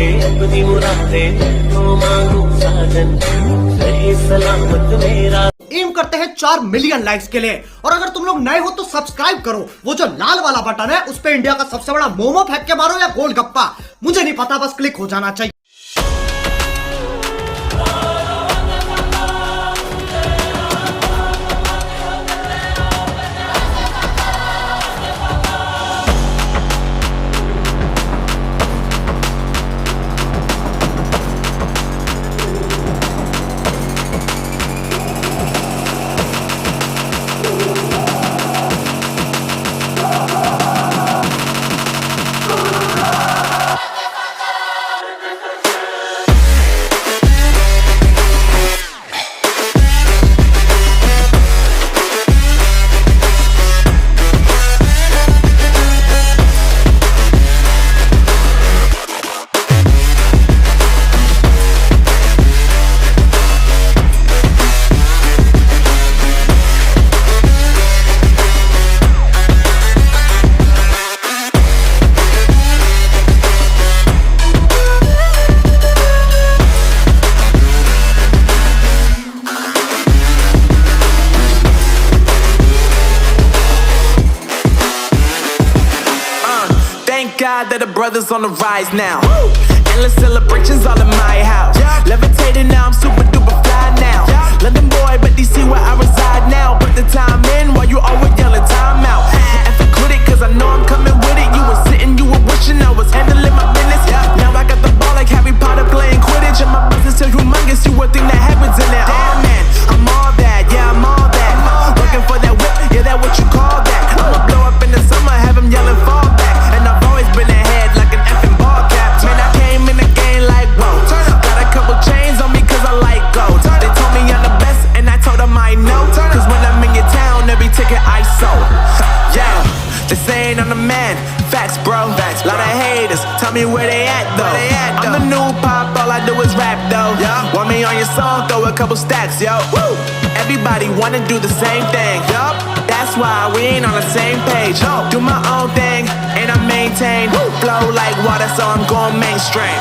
दे अपनी मुरादें तो मांगू साजन सही सलामत मेरा। एम करते हैं 4 मिलियन लाइक्स के लिए। और अगर तुम लोग नए हो तो सब्सक्राइब करो, वो जो लाल वाला बटन है उस पे इंडिया का सबसे बड़ा मोमो फेंक के मारो या गोलगप्पा, मुझे नहीं पता, बस क्लिक हो जाना चाहिए। God that the brothers on the rise now. Endless celebrations all in my house. Levitating now, I'm super duper fly now. London boy, but DC where I reside now. Put the time in while you always yelling time out. And for quit it, cause I know I'm coming with it. You were sitting, you were wishing I was handling my business. Now I got the ball like Harry Potter playing Quidditch. And my business is humongous, you would think that happens in it. Damn man, I'm all that, yeah I'm all that. Working for that whip, yeah that what you call that. I'ma blow up in the summer, have them yelling fall back. And I've always been ahead like an effing ball cap. Man, I came in the game like whoa. Got a couple chains on me cause I like gold. They told me I'm the best and I told them I know. Cause when I'm in your town, every ticket I sold. Yeah, they saying I'm the man. Facts bro, lot of haters, tell me where they at though. I'm the new pop, all I do is rap though. Want me on your song, throw a couple stacks, yo. Woo! Everybody wanna do the same thing, yup. That's why we ain't on the same page. Do my own thing, and I maintain. Flow like water, so I'm going mainstream.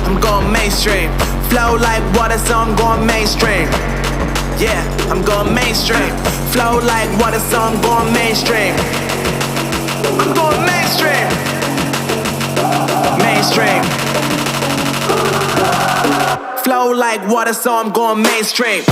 I'm going mainstream. Flow like water, so I'm going mainstream. Yeah, I'm going mainstream. Flow like water, so I'm going mainstream. I'm going mainstream. Mainstream. Flow like water, so I'm going mainstream.